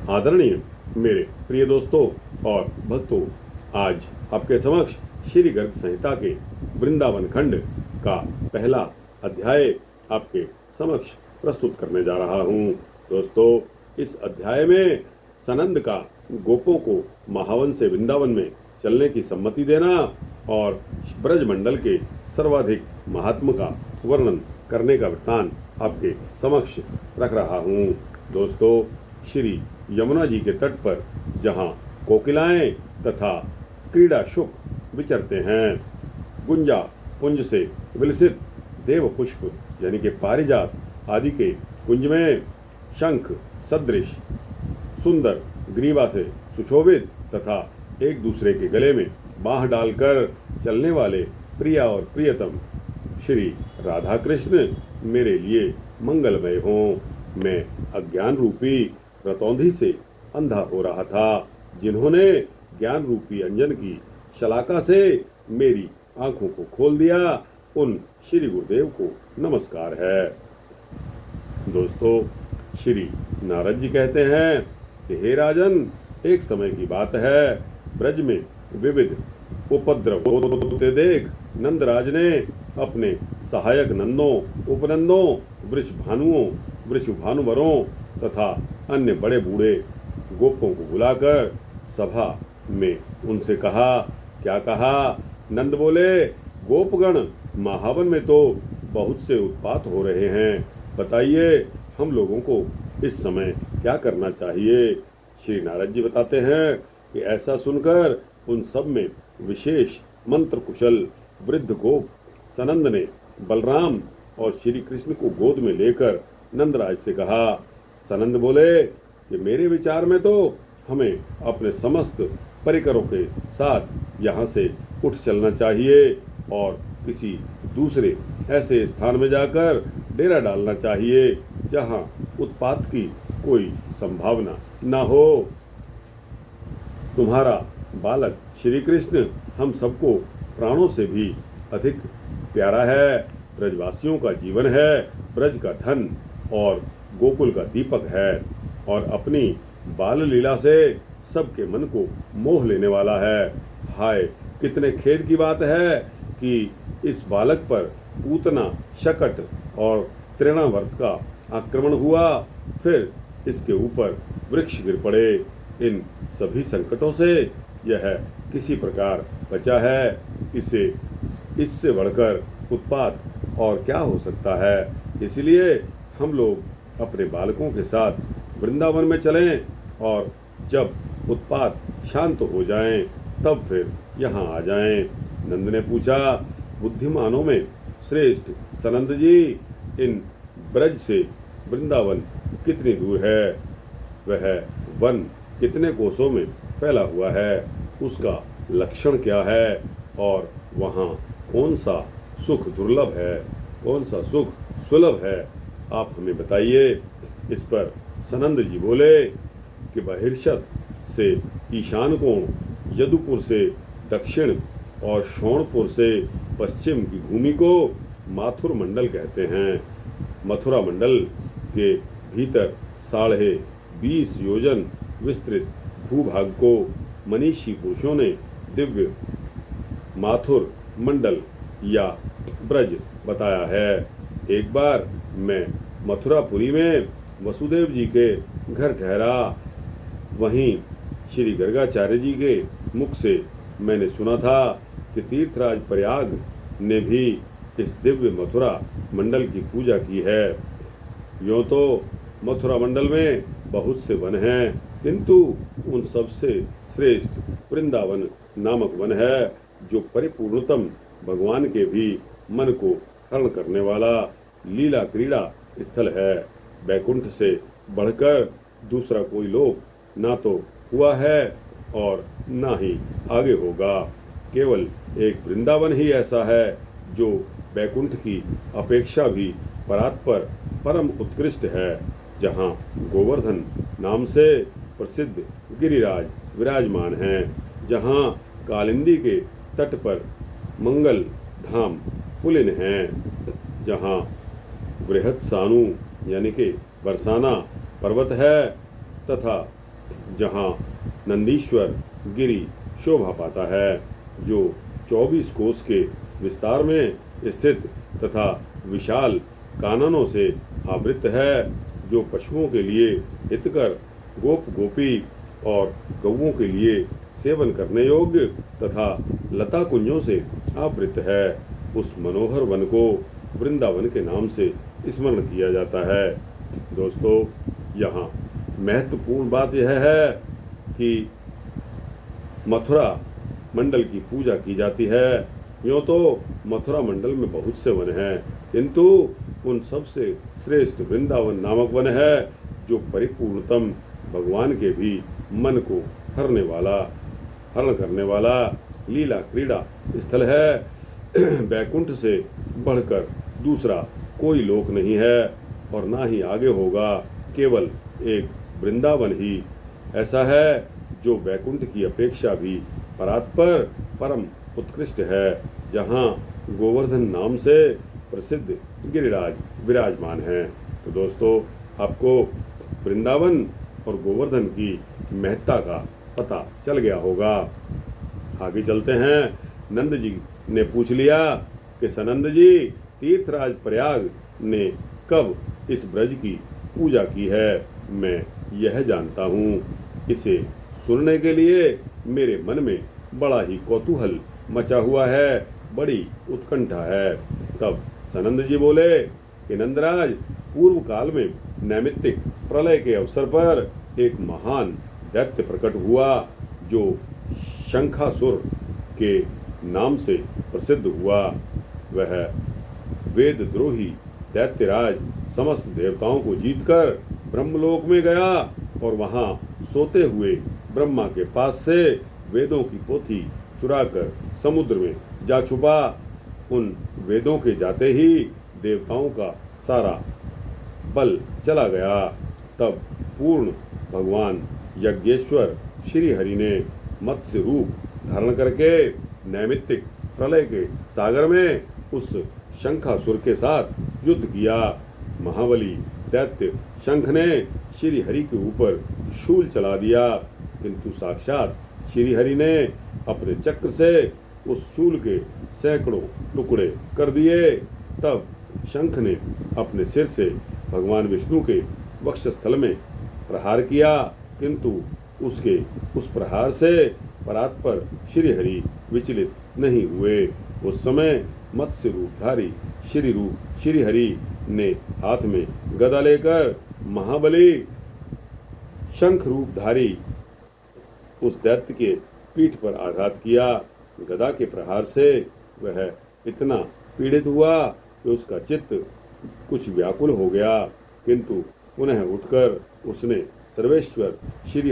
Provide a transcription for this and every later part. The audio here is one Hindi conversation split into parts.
आदरणीय मेरे प्रिय दोस्तों और भक्तों, आज आपके समक्ष श्री गर्ग संहिता के वृंदावन खंड का पहला अध्याय आपके समक्ष प्रस्तुत करने जा रहा हूँ। दोस्तों, इस अध्याय में सनंद का गोपों को महावन से वृंदावन में चलने की सम्मति देना और ब्रजमंडल के सर्वाधिक महात्म का वर्णन करने का वृत्तांत आपके समक्ष रख रहा हूँ। दोस्तों, श्री यमुना जी के तट पर जहाँ कोकिलाएं तथा क्रीड़ा शुक विचरते हैं, गुंजा पुंज से विलसित देव पुष्प यानी कि पारिजात आदि के कुंज में शंख सदृश सुंदर ग्रीवा से सुशोभित तथा एक दूसरे के गले में बाँह डालकर चलने वाले प्रिया और प्रियतम श्री राधा कृष्ण मेरे लिए मंगलमय हों। मैं अज्ञान रूपी रतौंधी से अंधा हो रहा था, जिन्होंने ज्ञान रूपी अंजन की शलाका से मेरी आंखों को खोल दिया, उन श्री गुरुदेव को नमस्कार है। दोस्तों, श्री नारद जी कहते हैं कि हे राजन, एक समय की बात है, ब्रज में विविध उपद्रव होते देख नंदराज ने अपने सहायक नंदों, उपनंदों, वृषभानुओं, वृषभानुवरों तथा अन्य बड़े बूढ़े गोपों को बुलाकर सभा में उनसे कहा। क्या कहा? नंद बोले, गोपगण, महावन में तो बहुत से उत्पात हो रहे हैं, बताइए हम लोगों को इस समय क्या करना चाहिए। श्री नारद जी बताते हैं कि ऐसा सुनकर उन सब में विशेष मंत्र कुशल वृद्ध गोप सनंद ने बलराम और श्री कृष्ण को गोद में लेकर नंदराज से कहा। सनंद बोले कि मेरे विचार में तो हमें अपने समस्त परिकरों के साथ यहाँ से उठ चलना चाहिए और किसी दूसरे ऐसे स्थान में जाकर डेरा डालना चाहिए जहाँ उत्पात की कोई संभावना न हो। तुम्हारा बालक श्री कृष्ण हम सबको प्राणों से भी अधिक प्यारा है, ब्रजवासियों का जीवन है, ब्रज का धन और गोकुल का दीपक है और अपनी बाल लीला से सबके मन को मोह लेने वाला है। हाय, कितने खेद की बात है कि इस बालक पर पूतना, शकट और तृणावर्त का आक्रमण हुआ, फिर इसके ऊपर वृक्ष गिर पड़े। इन सभी संकटों से यह किसी प्रकार बचा है। इससे बढ़कर उत्पात और क्या हो सकता है। इसलिए हम लोग अपने बालकों के साथ वृंदावन में चलें और जब उत्पात शांत हो जाएं तब फिर यहाँ आ जाएं। नंद ने पूछा, बुद्धिमानों में श्रेष्ठ सनंद जी, इन ब्रज से वृंदावन कितनी दूर है? वह वन कितने कोसों में फैला हुआ है? उसका लक्षण क्या है? और वहाँ कौन सा सुख दुर्लभ है, कौन सा सुख सुलभ है? आप हमें बताइए। इस पर सनंद जी बोले कि बहिर्षद से ईशान कोण, यदुपुर से दक्षिण और शोणपुर से पश्चिम की भूमि को माथुर मंडल कहते हैं। मथुरा मंडल के भीतर 20.5 योजन विस्तृत भूभाग को मनीषी पुरुषों ने दिव्य माथुर मंडल या ब्रज बताया है। एक बार मैं मथुरापुरी में वसुदेव जी के घर ठहरा। वहीं श्री गर्गाचार्य जी के मुख से मैंने सुना था कि तीर्थराज प्रयाग ने भी इस दिव्य मथुरा मंडल की पूजा की है। यूँ तो मथुरा मंडल में बहुत से वन हैं, किंतु उन सबसे श्रेष्ठ वृंदावन नामक वन है, जो परिपूर्णतम भगवान के भी मन को हरण करने वाला लीला क्रीड़ा स्थल है। बैकुंठ से बढ़कर दूसरा कोई लोक ना तो हुआ है और ना ही आगे होगा। केवल एक वृंदावन ही ऐसा है जो बैकुंठ की अपेक्षा भी परात्पर परम उत्कृष्ट है, जहाँ गोवर्धन नाम से प्रसिद्ध गिरिराज विराजमान हैं, जहाँ कालिंदी के तट पर मंगल धाम पुलिन हैं, जहाँ बृहत सानु यानी कि बरसाना पर्वत है तथा जहाँ नंदीश्वर गिरी शोभा पाता है, जो 24 कोस के विस्तार में स्थित तथा विशाल काननों से आवृत है, जो पशुओं के लिए हितकर, गोप गोपी और गौओं के लिए सेवन करने योग्य तथा लता कुंजों से आवृत है। उस मनोहर वन को वृंदावन के नाम से स्मरण किया जाता है। दोस्तों, यहाँ महत्वपूर्ण बात यह है कि मथुरा मंडल की पूजा की जाती है। यूँ तो मथुरा मंडल में बहुत से वन हैं, किंतु उन सबसे श्रेष्ठ वृंदावन नामक वन है, जो परिपूर्णतम भगवान के भी मन को हरण करने वाला लीला क्रीड़ा स्थल है। बैकुंठ से बढ़कर दूसरा कोई लोक नहीं है और ना ही आगे होगा। केवल एक वृंदावन ही ऐसा है जो बैकुंठ की अपेक्षा भी परात्पर परम उत्कृष्ट है, जहाँ गोवर्धन नाम से प्रसिद्ध गिरिराज विराजमान हैं। तो दोस्तों, आपको वृंदावन और गोवर्धन की महत्ता का पता चल गया होगा। आगे चलते हैं। नंद जी ने पूछ लिया कि सनंद जी, तीर्थराज प्रयाग ने कब इस ब्रज की पूजा की है? मैं यह जानता हूँ। इसे सुनने के लिए मेरे मन में बड़ा ही कौतूहल मचा हुआ है, बड़ी उत्कंठा है। तब सनंद जी बोले कि नंदराज, पूर्व काल में नैमित्तिक प्रलय के अवसर पर एक महान दैत्य प्रकट हुआ, जो शंखासुर के नाम से प्रसिद्ध हुआ। वह वेदद्रोही दैत्यराज समस्त देवताओं को जीतकर ब्रह्मलोक में गया और वहां सोते हुए ब्रह्मा के पास से वेदों की पोथी चुराकर समुद्र में जा छुपा। उन वेदों के जाते ही देवताओं का सारा बल चला गया। तब पूर्ण भगवान यज्ञेश्वर श्री हरि ने मत्स्य रूप धारण करके नैमित्तिक प्रलय के सागर में उस शंखासुर के साथ युद्ध किया। महाबली दैत्य शंख ने श्री हरि के ऊपर शूल चला दिया, किंतु साक्षात श्री हरि ने अपने चक्र से उस शूल के सैकड़ों टुकड़े कर दिए। तब शंख ने अपने सिर से भगवान विष्णु के वक्षस्थल में प्रहार किया, किंतु उसके उस प्रहार से परात्पर श्री हरि विचलित नहीं हुए। उस समय मत्स्य रूपधारी श्री हरि ने हाथ में गदा लेकर महाबली शंख रूपधारी उस दैत्य के पीठ पर आघात किया। गदा के प्रहार से वह इतना पीड़ित हुआ कि उसका चित्त कुछ व्याकुल हो गया, किंतु पुनः उठकर उसने सर्वेश्वर श्री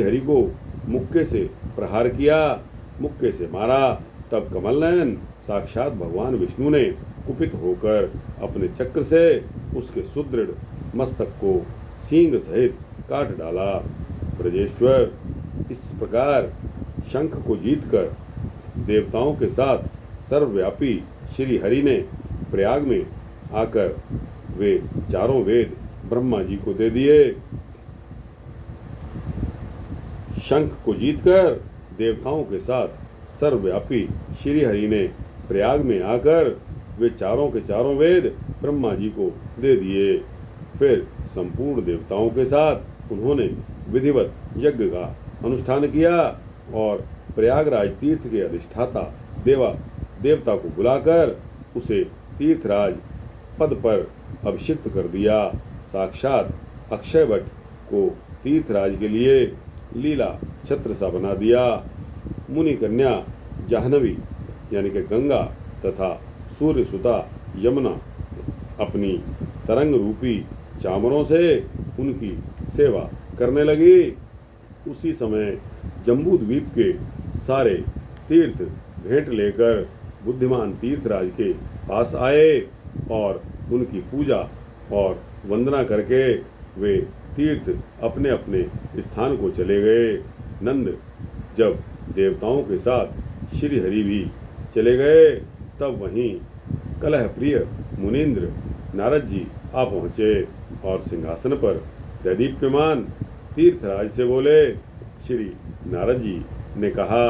हरि को मुक्के से प्रहार किया, मुक्के से मारा। तब कमलनयन साक्षात भगवान विष्णु ने कुपित होकर अपने चक्र से उसके सुदृढ़ मस्तक को सींग सहित काट डाला। ब्रजेश्वर इस प्रकार शंख को जीतकर देवताओं के साथ सर्वव्यापी श्री हरि ने प्रयाग में आकर वे चारों वेद ब्रह्मा जी को दे दिए। शंख को जीतकर देवताओं के साथ सर्वव्यापी श्री हरि ने प्रयाग में आकर वे चारों के चारों वेद ब्रह्मा जी को दे दिए। फिर संपूर्ण देवताओं के साथ उन्होंने विधिवत यज्ञ का अनुष्ठान किया और प्रयागराज तीर्थ के अधिष्ठाता देवता को बुलाकर उसे तीर्थराज पद पर अभिषिक्त कर दिया। साक्षात अक्षयवट को तीर्थराज के लिए लीला छत्र सा बना दिया। मुनि कन्या जाह्नवी यानी कि गंगा तथा सूर्य सुता यमुना अपनी तरंग रूपी चामरों से उनकी सेवा करने लगी। उसी समय जम्बू द्वीप के सारे तीर्थ भेंट लेकर बुद्धिमान तीर्थराज के पास आए और उनकी पूजा और वंदना करके वे तीर्थ अपने अपने स्थान को चले गए। नंद जब देवताओं के साथ श्री हरि भी चले गए, तब वहीं कलह प्रिय मुनीन्द्र नारद जी आ पहुँचे और सिंहासन पर दैदीप्यमान तीर्थराज से बोले। श्री नारद जी ने कहा,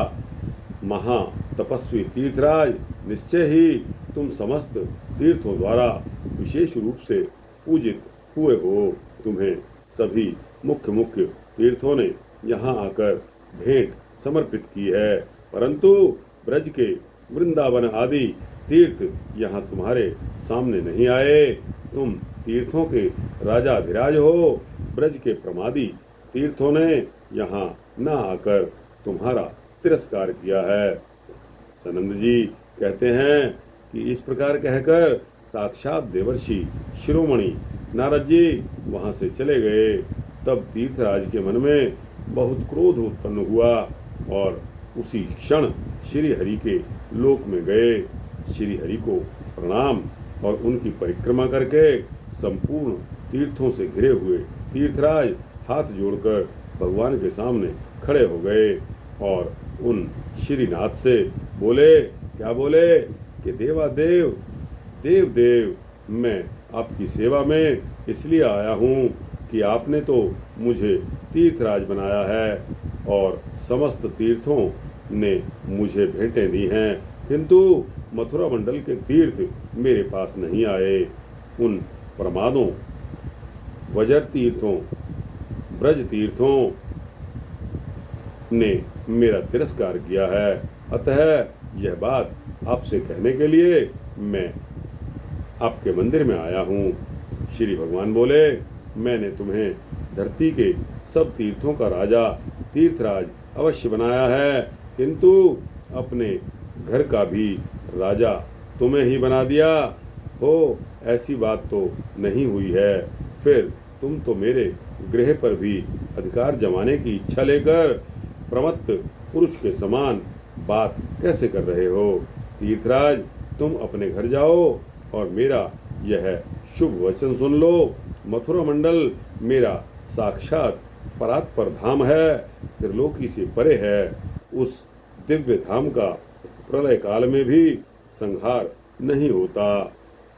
महा तपस्वी तीर्थराज, निश्चय ही तुम समस्त तीर्थों द्वारा विशेष रूप से पूजित हुए हो। तुम्हें सभी मुख्य मुख्य तीर्थों ने यहाँ आकर भेंट समर्पित की है, परंतु ब्रज के वृंदावन आदि तीर्थ यहाँ तुम्हारे सामने नहीं आए। तुम तीर्थों के राजाधिराज हो। ब्रज के प्रमादी तीर्थों ने यहाँ न आकर तुम्हारा तिरस्कार किया है। सनंद जी कहते हैं कि इस प्रकार कहकर साक्षात देवर्षि शिरोमणि नारद जी वहां से चले गए। तब तीर्थराज के मन में बहुत क्रोध उत्पन्न हुआ और उसी क्षण श्री हरि के लोक में गए। श्री हरि को प्रणाम और उनकी परिक्रमा करके संपूर्ण तीर्थों से घिरे हुए तीर्थराज हाथ जोड़कर भगवान के सामने खड़े हो गए और उन श्रीनाथ से बोले। क्या बोले कि देवादेव, देव देव, मैं आपकी सेवा में इसलिए आया हूँ कि आपने तो मुझे तीर्थराज बनाया है और समस्त तीर्थों ने मुझे भेंटें दी हैं, किंतु मथुरा मंडल के तीर्थ मेरे पास नहीं आए। उन प्रमादों, वज्र तीर्थों, ब्रज तीर्थों ने मेरा तिरस्कार किया है। अतः यह बात आपसे कहने के लिए मैं आपके मंदिर में आया हूँ। श्री भगवान बोले, मैंने तुम्हें धरती के सब तीर्थों का राजा तीर्थराज अवश्य बनाया है, किंतु अपने घर का भी राजा तुम्हें ही बना दिया हो, ऐसी बात तो नहीं हुई है। फिर तुम तो मेरे गृह पर भी अधिकार जमाने की इच्छा लेकर प्रमत्त पुरुष के समान बात कैसे कर रहे हो? तीर्थराज, तुम अपने घर जाओ और मेरा यह शुभ वचन सुन लो। मथुरा मंडल मेरा साक्षात परात्पर धाम है, त्रिलोकी से परे है। उस दिव्य धाम का प्रलय काल में भी संहार नहीं होता।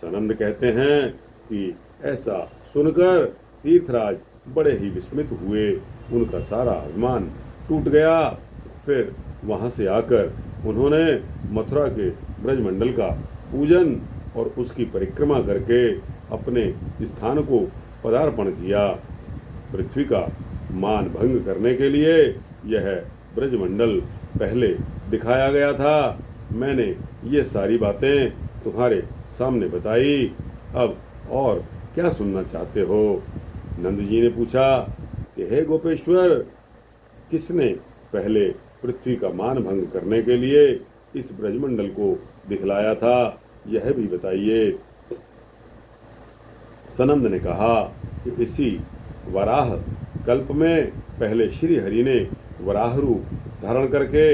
सनंद कहते हैं कि ऐसा सुनकर तीर्थराज बड़े ही विस्मित हुए। उनका सारा अभिमान टूट गया। फिर वहां से आकर उन्होंने मथुरा के ब्रजमंडल का पूजन और उसकी परिक्रमा करके अपने स्थान को पदार्पण किया। पृथ्वी का मान भंग करने के लिए यह ब्रजमंडल पहले दिखाया गया था। मैंने ये सारी बातें तुम्हारे सामने बताई। अब और क्या सुनना चाहते हो? नंद जी ने पूछा कि हे गोपेश्वर, किसने पहले पृथ्वी का मान भंग करने के लिए इस ब्रजमंडल को दिखलाया था, यह भी बताइए। सनंद ने कहा कि इसी वराह कल्प में पहले श्री हरि ने वराह रूप धारण करके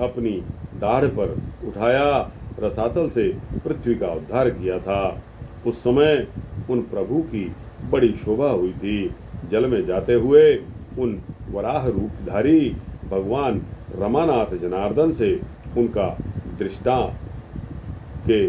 अपनी दाढ़ पर उठाया रसातल से पृथ्वी का उद्धार किया था। उस समय उन प्रभु की बड़ी शोभा हुई थी। जल में जाते हुए उन वराह रूपधारी भगवान रमानाथ जनार्दन से उनका दृष्टा के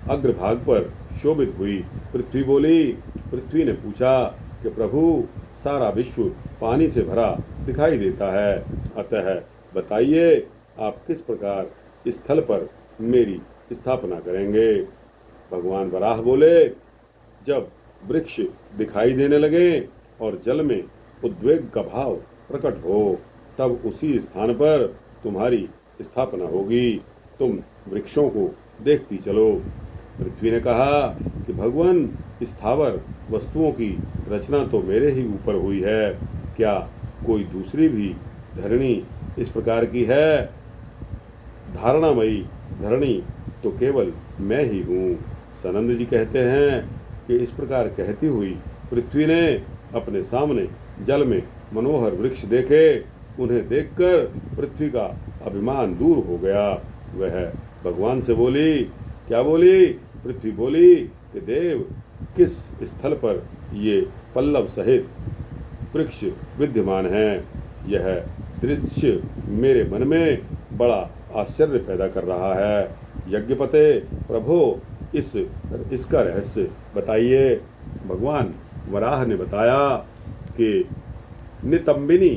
अग्रभाग पर शोभित हुई। पृथ्वी बोली। पृथ्वी ने पूछा कि प्रभु, सारा विश्व पानी से भरा दिखाई देता है, अतः बताइए आप किस प्रकार इस स्थल पर मेरी स्थापना करेंगे? भगवान वराह बोले, जब वृक्ष दिखाई देने लगे और जल में उद्वेग का भाव प्रकट हो, तब उसी स्थान पर तुम्हारी स्थापना होगी। तुम वृक्षों को देखती चलो। पृथ्वी ने कहा कि भगवान, स्थावर वस्तुओं की रचना तो मेरे ही ऊपर हुई है, क्या कोई दूसरी भी धरणी इस प्रकार की है? धारणामयी धरणी तो केवल मैं ही हूँ। सनंद जी कहते हैं कि इस प्रकार कहती हुई पृथ्वी ने अपने सामने जल में मनोहर वृक्ष देखे। उन्हें देखकर पृथ्वी का अभिमान दूर हो गया। वह भगवान से बोली। क्या बोली? पृथ्वी बोली कि देव, किस स्थल पर ये पल्लव सहित वृक्ष विद्यमान है? यह दृश्य मेरे मन में बड़ा आश्चर्य पैदा कर रहा है। यज्ञपते प्रभो, इसका रहस्य बताइए। भगवान वराह ने बताया कि नितंबिनी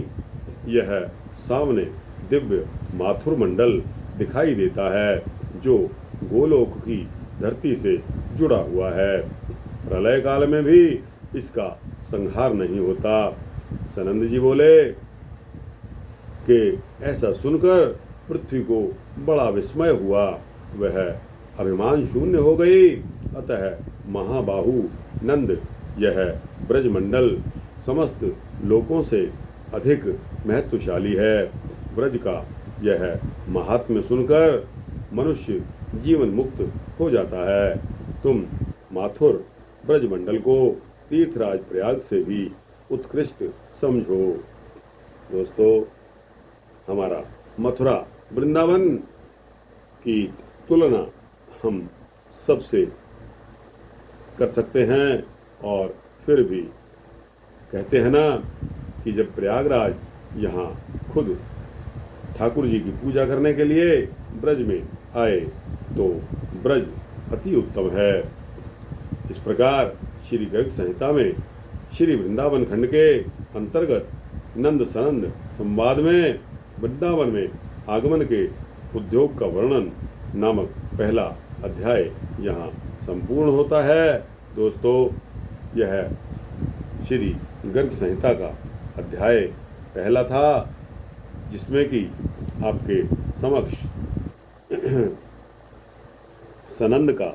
यह सामने दिव्य माथुर मंडल दिखाई देता है जो गोलोक की धरती से जुड़ा हुआ है। प्रलय काल में भी इसका संहार नहीं होता। सनंद जी बोले कि ऐसा सुनकर पृथ्वी को बड़ा विस्मय हुआ, वह अभिमान शून्य हो गई। अतः महाबाहु नंद यह ब्रजमंडल समस्त लोकों से अधिक महत्वशाली है। ब्रज का यह महात्म्य सुनकर मनुष्य जीवन मुक्त हो जाता है। तुम माथुर ब्रजमंडल को तीर्थराज प्रयाग से भी उत्कृष्ट समझो। दोस्तों, हमारा मथुरा वृंदावन की तुलना हम सबसे कर सकते हैं, और फिर भी कहते हैं ना कि जब प्रयागराज यहाँ खुद ठाकुर जी की पूजा करने के लिए ब्रज में आए तो ब्रज अति उत्तम है। इस प्रकार श्री गर्ग संहिता में श्री वृंदावन खंड के अंतर्गत नंद सनंद संवाद में वृंदावन में आगमन के उद्योग का वर्णन नामक पहला अध्याय यहाँ संपूर्ण होता है। दोस्तों, यह श्री गर्ग संहिता का अध्याय पहला था, जिसमें कि आपके समक्ष सनंद का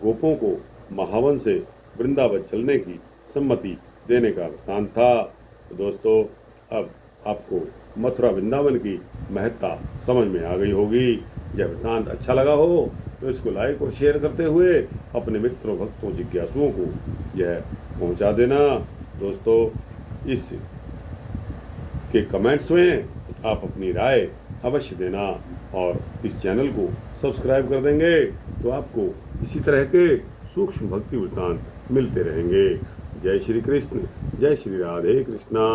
गोपों को महावन से वृंदावन चलने की सम्मति देने का वृत्तांत था। तो दोस्तों, अब आपको मथुरा वृंदावन की महत्ता समझ में आ गई होगी। यह वृत्तांत अच्छा लगा हो तो इसको लाइक और शेयर करते हुए अपने मित्रों, भक्तों, जिज्ञासुओं को यह पहुंचा देना। दोस्तों, इस के कमेंट्स में आप अपनी राय अवश्य देना, और इस चैनल को सब्सक्राइब कर देंगे तो आपको इसी तरह के सूक्ष्म भक्ति वृत्तांत मिलते रहेंगे। जय श्री कृष्ण, जय श्री राधे कृष्णा।